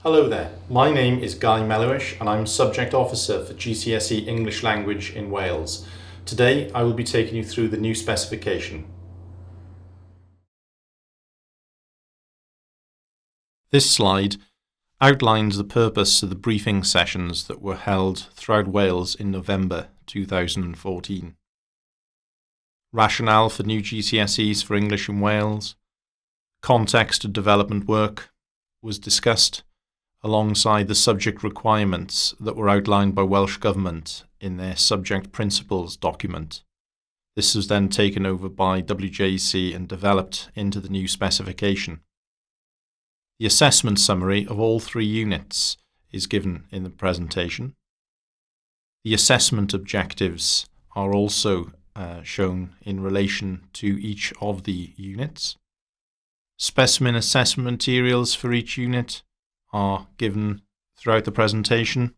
Hello there, my name is Guy Melhuish and I'm Subject Officer for GCSE English Language in Wales. Today I will be taking you through the new specification. This slide outlines the purpose of the briefing sessions that were held throughout Wales in November 2014. Rationale for new GCSEs for English in Wales, context of development work was discussed, alongside the subject requirements that were outlined by Welsh Government in their Subject Principles document. This was then taken over by WJEC and developed into the new specification. The assessment summary of all 3 units is given in the presentation. The assessment objectives are also shown in relation to each of the units. Specimen assessment materials for each unit are given throughout the presentation.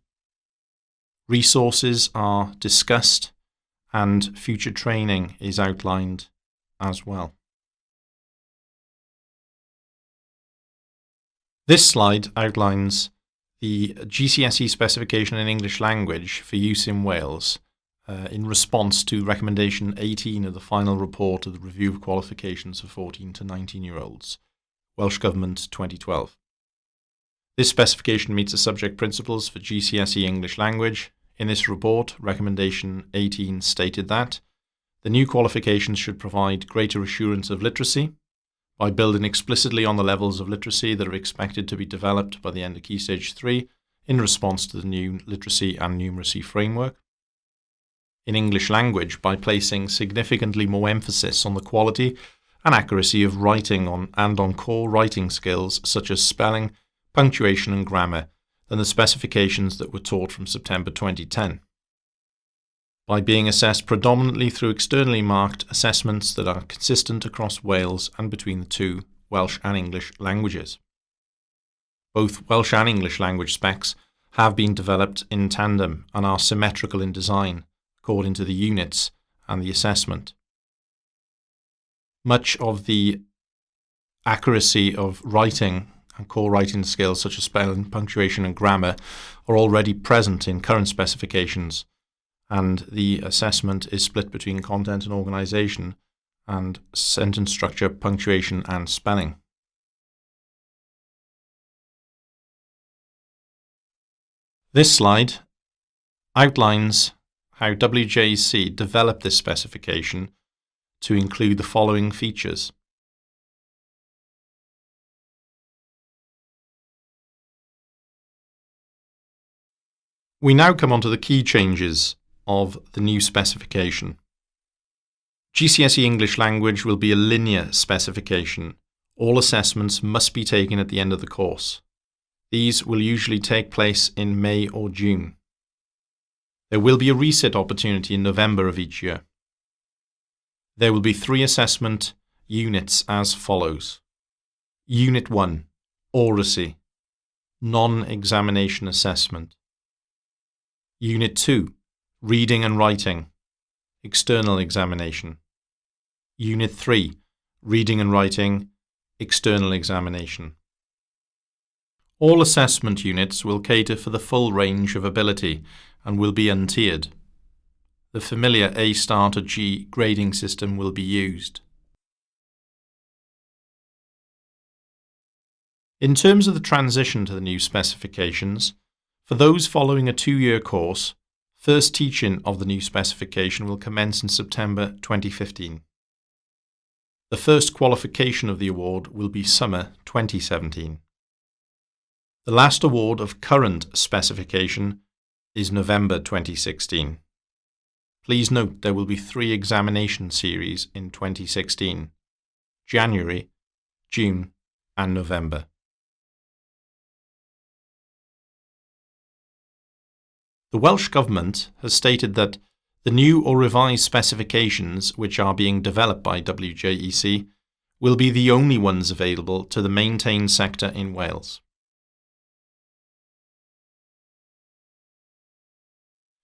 Resources are discussed and future training is outlined as well. This slide outlines the GCSE specification in English language for use in Wales in response to recommendation 18 of the final report of the Review of Qualifications for 14 to 19-year-olds, Welsh Government 2012. This specification meets the subject principles for GCSE English language. In this report, recommendation 18 stated that the new qualifications should provide greater assurance of literacy by building explicitly on the levels of literacy that are expected to be developed by the end of Key Stage 3 in response to the new literacy and numeracy framework. In English language, by placing significantly more emphasis on the quality and accuracy of writing on core writing skills such as spelling, punctuation and grammar than the specifications that were taught from September 2010. By being assessed predominantly through externally marked assessments that are consistent across Wales and between the 2 Welsh and English languages. Both Welsh and English language specs have been developed in tandem and are symmetrical in design according to the units and the assessment. Much of the accuracy of writing and core writing skills such as spelling, punctuation and grammar are already present in current specifications, and the assessment is split between content and organisation and sentence structure, punctuation and spelling. This slide outlines how WJEC developed this specification to include the following features. We now come on to the key changes of the new specification. GCSE English Language will be a linear specification. All assessments must be taken at the end of the course. These will usually take place in May or June. There will be a resit opportunity in November of each year. There will be 3 assessment units as follows. Unit 1, Oracy, non-examination assessment. Unit 2, Reading and Writing, external examination. Unit 3, Reading and Writing, external examination. All assessment units will cater for the full range of ability and will be untiered. The familiar A* to G grading system will be used. In terms of the transition to the new specifications, for those following a 2-year course, first teaching of the new specification will commence in September 2015. The first qualification of the award will be summer 2017. The last award of current specification is November 2016. Please note there will be 3 examination series in 2016, January, June and November. The Welsh Government has stated that the new or revised specifications which are being developed by WJEC will be the only ones available to the maintained sector in Wales.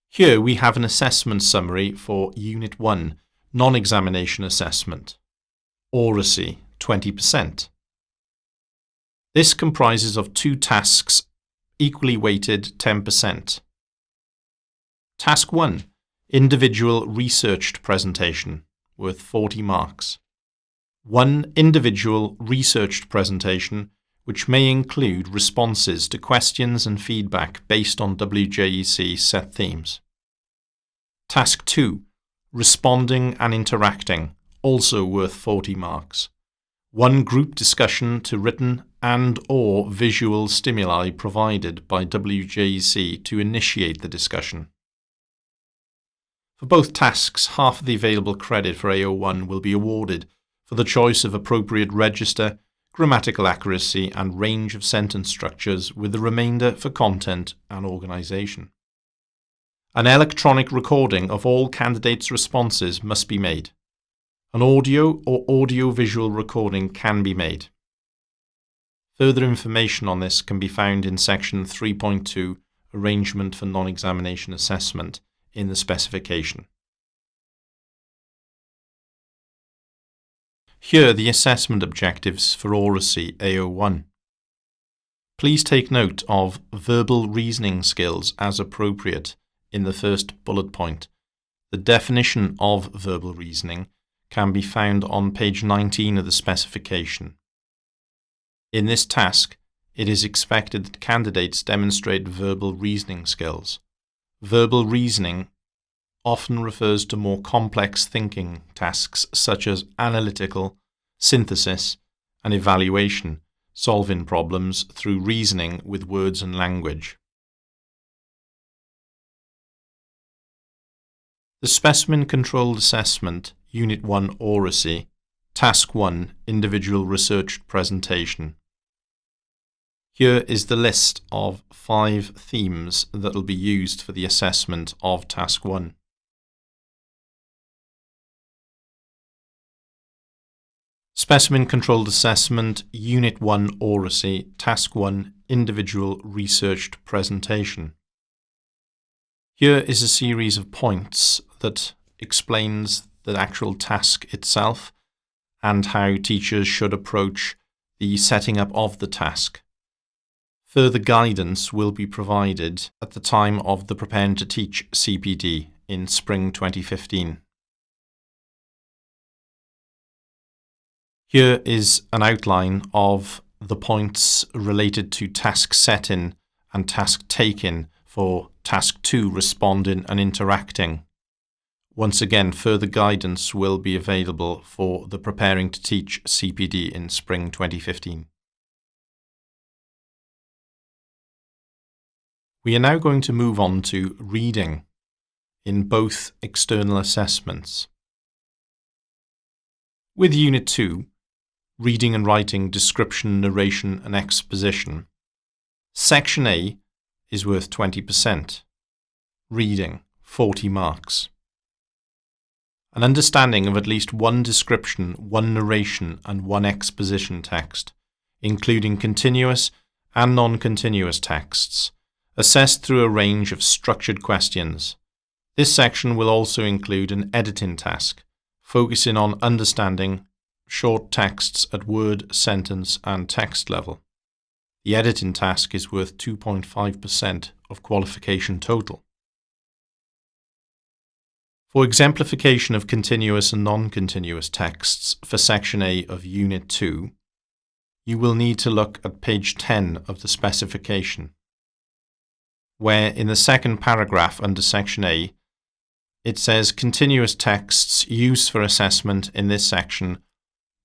Here we have an assessment summary for Unit 1, Non-Examination Assessment, Oracy 20%. This comprises of 2 tasks equally weighted 10%. Task 1, individual researched presentation, worth 40 marks. 1 individual researched presentation which may include responses to questions and feedback based on WJEC set themes. Task 2, responding and interacting, also worth 40 marks. 1 group discussion to written and/or visual stimuli provided by WJEC to initiate the discussion. For both tasks, half of the available credit for AO1 will be awarded for the choice of appropriate register, grammatical accuracy and range of sentence structures, with the remainder for content and organisation. An electronic recording of all candidates' responses must be made. An audio or audio-visual recording can be made. Further information on this can be found in section 3.2, Arrangement for Non-Examination Assessment, in the specification. Here are the assessment objectives for Oracy AO1. Please take note of verbal reasoning skills as appropriate in the first bullet point. The definition of verbal reasoning can be found on page 19 of the specification. In this task, it is expected that candidates demonstrate verbal reasoning skills. Verbal reasoning often refers to more complex thinking tasks such as analytical, synthesis, and evaluation, solving problems through reasoning with words and language. The Specimen Controlled Assessment, Unit 1 Oracy, Task 1 Individual Researched Presentation. Here is the list of 5 themes that will be used for the assessment of Task 1. Specimen Controlled Assessment, Unit 1 Oracy, Task 1 Individual Researched Presentation. Here is a series of points that explains the actual task itself and how teachers should approach the setting up of the task. Further guidance will be provided at the time of the Preparing to Teach CPD in spring 2015. Here is an outline of the points related to task setting and task taking for Task 2, responding and interacting. Once again, further guidance will be available for the Preparing to Teach CPD in spring 2015. We are now going to move on to reading in both external assessments. With Unit 2, Reading and Writing, Description, Narration and Exposition, Section A is worth 20%. Reading, 40 marks. An understanding of at least 1 description, 1 narration and 1 exposition text, including continuous and non-continuous texts, assessed through a range of structured questions. This section will also include an editing task, focusing on understanding short texts at word, sentence and text level. The editing task is worth 2.5% of qualification total. For exemplification of continuous and non-continuous texts for Section A of Unit 2, you will need to look at page 10 of the specification, where in the second paragraph under Section A, it says continuous texts used for assessment in this section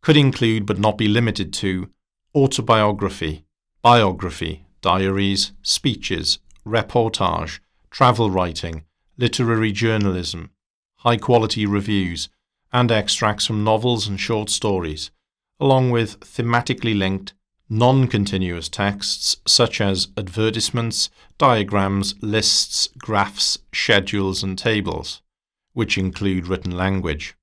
could include but not be limited to autobiography, biography, diaries, speeches, reportage, travel writing, literary journalism, high-quality reviews, and extracts from novels and short stories, along with thematically linked, non-continuous texts such as advertisements, diagrams, lists, graphs, schedules, and tables, which include written language.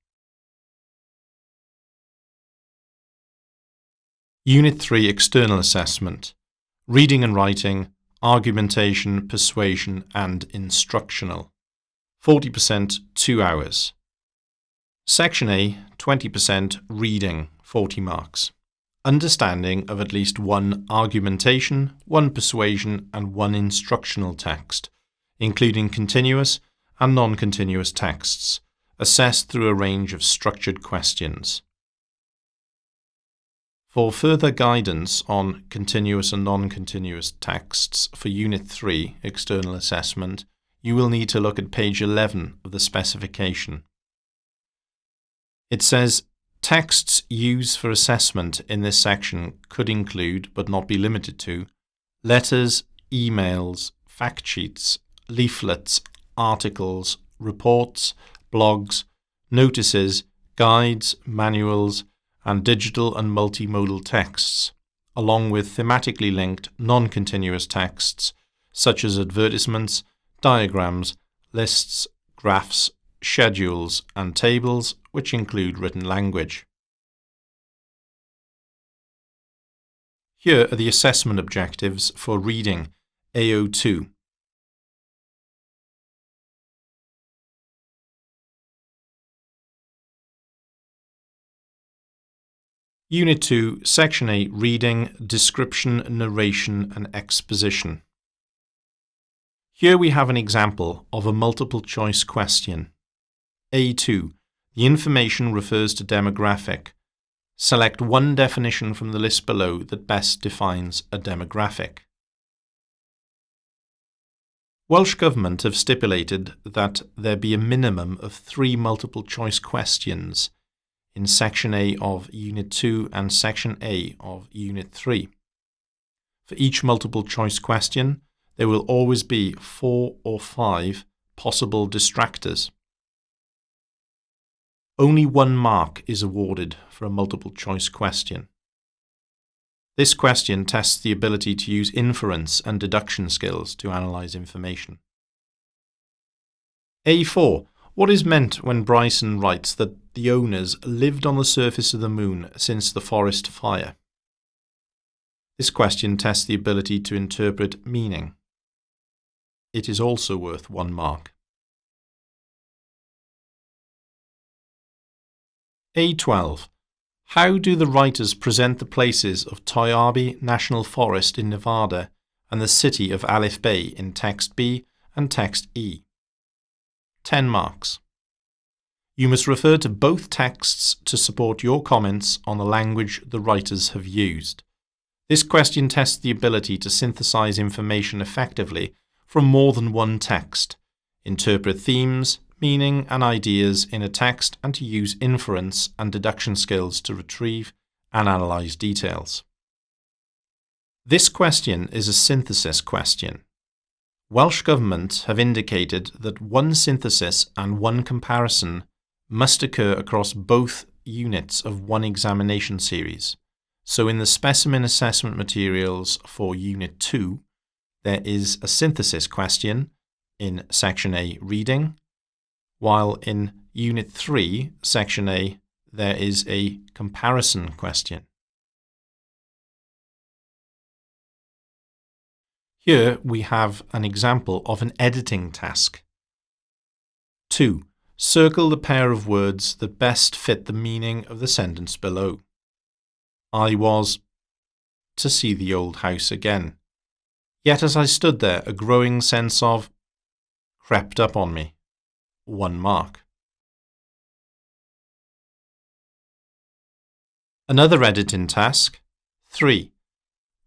Unit 3 External Assessment, Reading and Writing, Argumentation, Persuasion and Instructional. 40%, 2 hours. Section A, 20% Reading, 40 marks. understanding of at least one argumentation, one persuasion, and one instructional text, including continuous and non-continuous texts, assessed through a range of structured questions. For further guidance on continuous and non-continuous texts for Unit 3, External Assessment, you will need to look at page 11 of the specification. It says, texts used for assessment in this section could include, but not be limited to, letters, emails, fact sheets, leaflets, articles, reports, blogs, notices, guides, manuals, and digital and multimodal texts, along with thematically linked non-continuous texts such as advertisements, diagrams, lists, graphs, schedules, and tables, which include written language. Here are the assessment objectives for reading AO2. Unit 2, Section 8, Reading, Description, Narration and Exposition. Here we have an example of a multiple-choice question. A2. The information refers to demographic. Select one definition from the list below that best defines a demographic. Welsh Government have stipulated that there be a minimum of 3 multiple-choice questions in Section A of Unit 2 and Section A of Unit 3. For each multiple-choice question, there will always be 4 or 5 possible distractors. Only 1 mark is awarded for a multiple-choice question. This question tests the ability to use inference and deduction skills to analyse information. A4. What is meant when Bryson writes that the owners lived on the surface of the moon since the forest fire? This question tests the ability to interpret meaning. It is also worth 1 mark. A12. How do the writers present the places of Toyabe National Forest in Nevada and the city of Alif Bay in Text B and Text E? 10 marks. You must refer to both texts to support your comments on the language the writers have used. This question tests the ability to synthesize information effectively from more than one text, interpret themes, meaning and ideas in a text, and to use inference and deduction skills to retrieve and analyze details. This question is a synthesis question. Welsh Government have indicated that 1 synthesis and 1 comparison must occur across both units of 1 examination series. So in the specimen assessment materials for Unit 2, there is a synthesis question in Section A, Reading, while in Unit 3, Section A, there is a comparison question. Here we have an example of an editing task. 2. Circle the pair of words that best fit the meaning of the sentence below. I was to see the old house again. Yet as I stood there, a growing sense of crept up on me. 1 mark. Another editing task. 3.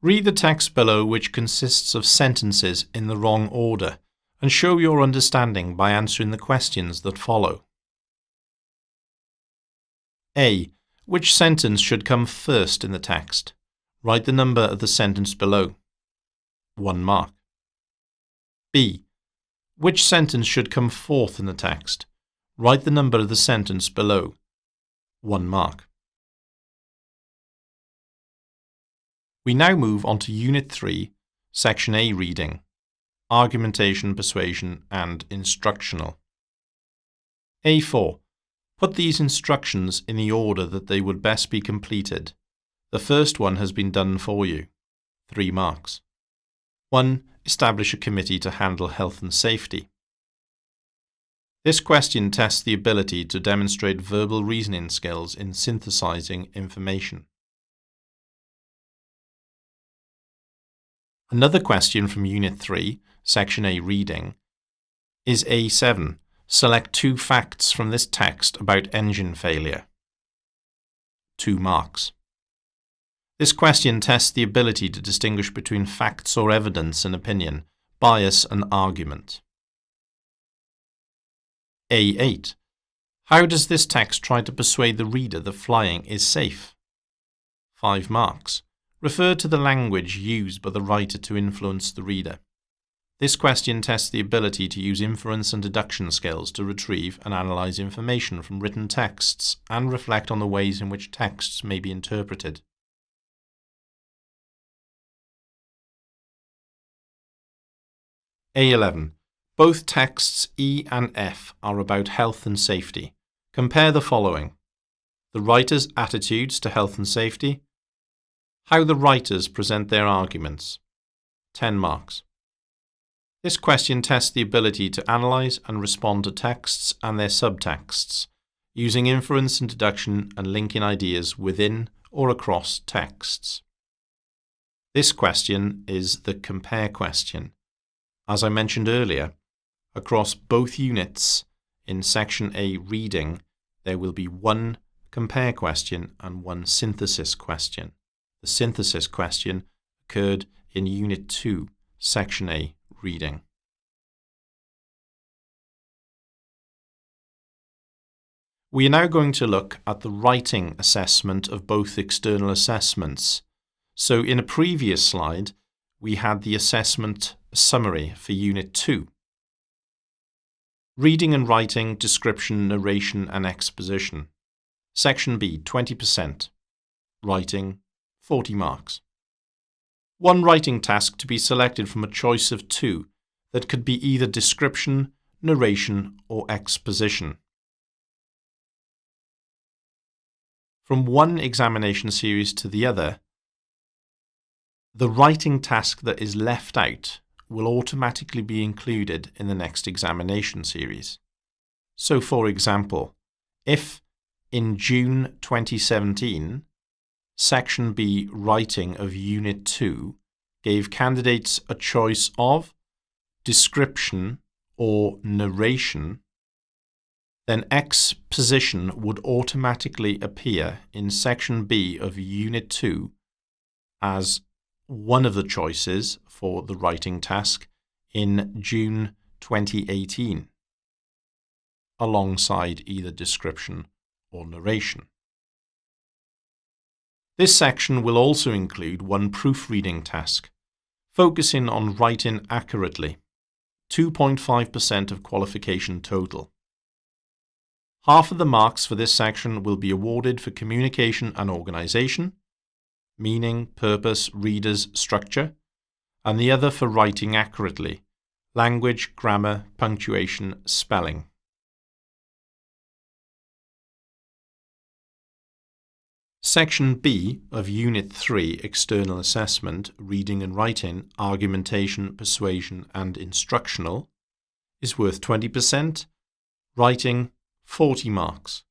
Read the text below, which consists of sentences in the wrong order, and show your understanding by answering the questions that follow. A. Which sentence should come first in the text? Write the number of the sentence below. 1 mark. B. Which sentence should come fourth in the text? Write the number of the sentence below. 1 mark. We now move on to Unit 3, Section A, Reading, Argumentation, Persuasion and Instructional. A4. Put these instructions in the order that they would best be completed. The first one has been done for you. 3 marks. 1. Establish a committee to handle health and safety. This question tests the ability to demonstrate verbal reasoning skills in synthesizing information. Another question from Unit 3, Section A Reading, is A7. Select 2 facts from this text about engine failure. 2 marks. This question tests the ability to distinguish between facts or evidence and opinion, bias and argument. A8. How does this text try to persuade the reader that flying is safe? 5 marks. Refer to the language used by the writer to influence the reader. This question tests the ability to use inference and deduction skills to retrieve and analyze information from written texts and reflect on the ways in which texts may be interpreted. A11. Both texts E and F are about health and safety. Compare the following: the writer's attitudes to health and safety, how the writers present their arguments. 10 marks. This question tests the ability to analyze and respond to texts and their subtexts, using inference and deduction and linking ideas within or across texts. This question is the compare question. As I mentioned earlier, across both units in Section A Reading, there will be 1 compare question and 1 synthesis question. The synthesis question occurred in Unit 2, Section A Reading. We are now going to look at the writing assessment of both external assessments. So in a previous slide, we had the assessment summary for Unit 2. Reading and writing, description, narration and exposition. Section B, 20%. Writing, 40 marks. 1 writing task to be selected from a choice of 2 that could be either description, narration or exposition. From one examination series to the other, the writing task that is left out will automatically be included in the next examination series. So, for example, if in June 2017, Section B Writing of Unit 2 gave candidates a choice of description or narration, then exposition would automatically appear in Section B of Unit 2 as one of the choices for the writing task in June 2018, alongside either description or narration. This section will also include 1 proofreading task, focusing on writing accurately, 2.5% of qualification total. Half of the marks for this section will be awarded for communication and organisation, meaning, purpose, readers, structure, and the other for writing accurately, language, grammar, punctuation, spelling. Section B of Unit 3 External Assessment, Reading and Writing, Argumentation, Persuasion and Instructional is worth 20%, writing 40 marks.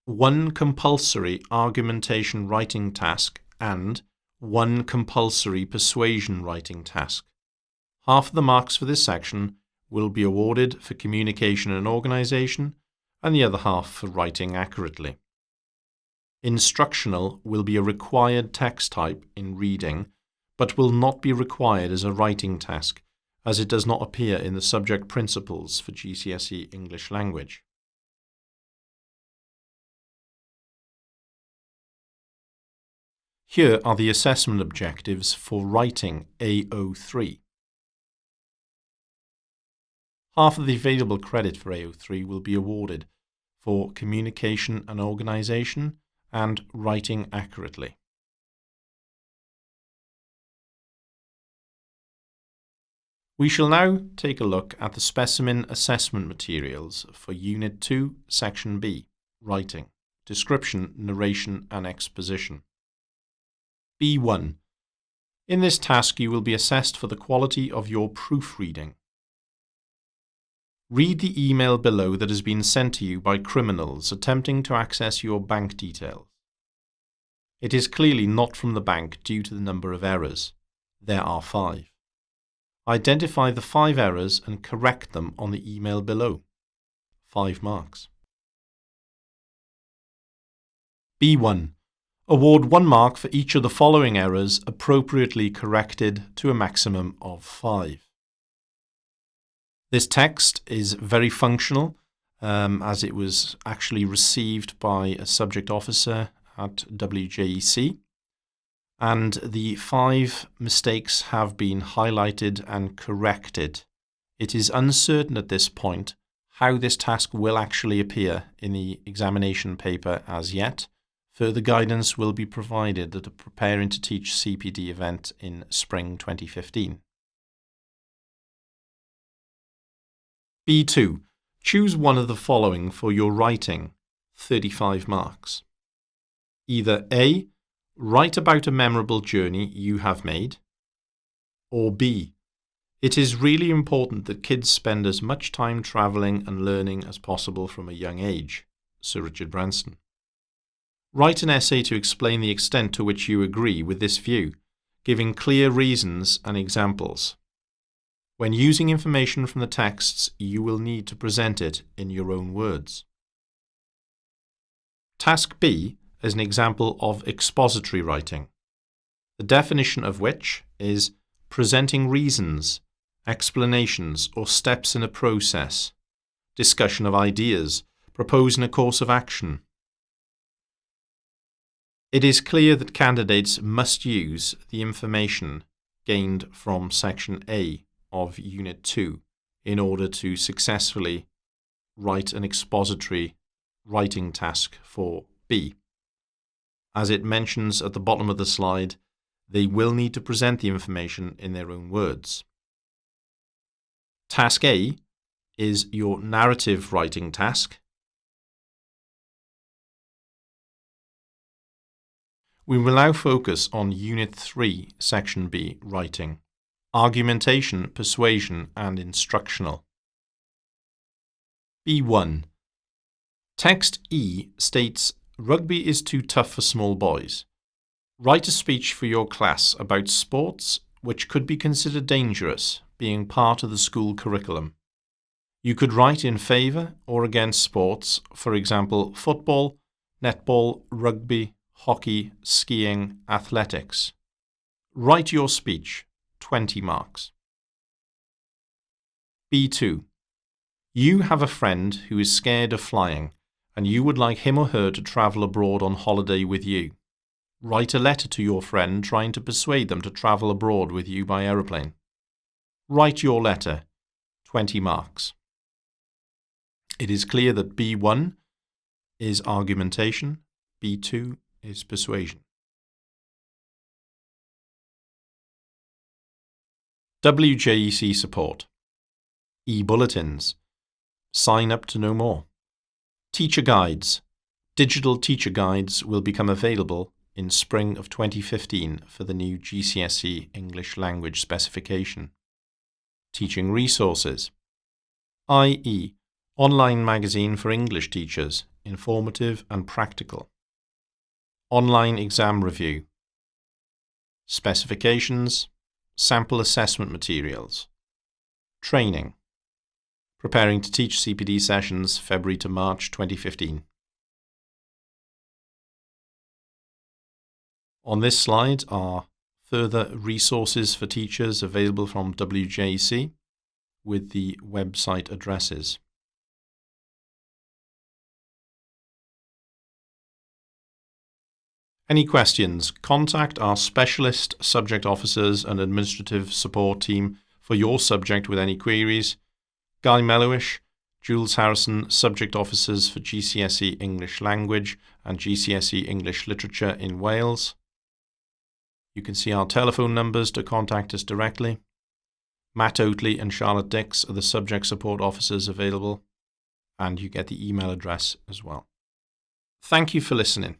1 compulsory argumentation writing task and 1 compulsory persuasion writing task. Half of the marks for this section will be awarded for communication and organisation and the other half for writing accurately. Instructional will be a required text type in reading, but will not be required as a writing task, as it does not appear in the subject principles for GCSE English Language. Here are the assessment objectives for writing AO3. Half of the available credit for AO3 will be awarded for communication and organisation and writing accurately. We shall now take a look at the Specimen assessment materials for Unit 2, Section B, Writing, Description, Narration and Exposition. B1. In this task you will be assessed for the quality of your proofreading. Read the email below that has been sent to you by criminals attempting to access your bank details. It is clearly not from the bank due to the number of errors. There are 5. Identify the 5 errors and correct them on the email below. 5 marks. B1. Award 1 mark for each of the following errors appropriately corrected to a maximum of 5. This text is very functional as it was actually received by a subject officer at WJEC, and the 5 mistakes have been highlighted and corrected. It is uncertain at this point how this task will actually appear in the examination paper as yet. Further guidance will be provided at a Preparing to Teach CPD event in spring 2015. B2. Choose one of the following for your writing, 35 marks. Either A. Write about a memorable journey you have made, or B. It is really important that kids spend as much time travelling and learning as possible from a young age, Sir Richard Branson. Write an essay to explain the extent to which you agree with this view, giving clear reasons and examples. When using information from the texts, you will need to present it in your own words. Task B is an example of expository writing, the definition of which is presenting reasons, explanations or steps in a process, discussion of ideas, proposing a course of action. It is clear that candidates must use the information gained from Section A of Unit 2 in order to successfully write an expository writing task for B. As it mentions at the bottom of the slide, they will need to present the information in their own words. Task A is your narrative writing task. We will now focus on Unit 3, Section B, Writing, Argumentation, Persuasion and Instructional. B1. Text E states, "Rugby is too tough for small boys. Write a speech for your class about sports which could be considered dangerous, being part of the school curriculum. You could write in favour or against sports, for example, football, netball, rugby, hockey, skiing, athletics. Write your speech, 20 marks. B2. You have a friend who is scared of flying and you would like him or her to travel abroad on holiday with you. Write a letter to your friend trying to persuade them to travel abroad with you by aeroplane. Write your letter, 20 marks. It is clear that B1 is argumentation, B2 is persuasion. WJEC support. E-bulletins. Sign up to know more. Teacher guides. Digital teacher guides will become available in spring of 2015 for the new GCSE English Language Specification. Teaching resources, i.e. online magazine for English teachers, informative and practical. Online exam review. Specifications, sample assessment materials. Training. Preparing to Teach CPD sessions February to March 2015. On this slide are further resources for teachers available from WJEC with the website addresses. Any questions? Contact our specialist subject officers and administrative support team for your subject with any queries. Guy Melhuish, Jules Harrison, subject officers for GCSE English Language and GCSE English Literature in Wales. You can see our telephone numbers to contact us directly. Matt Oatley and Charlotte Dix are the subject support officers available, and you get the email address as well. Thank you for listening.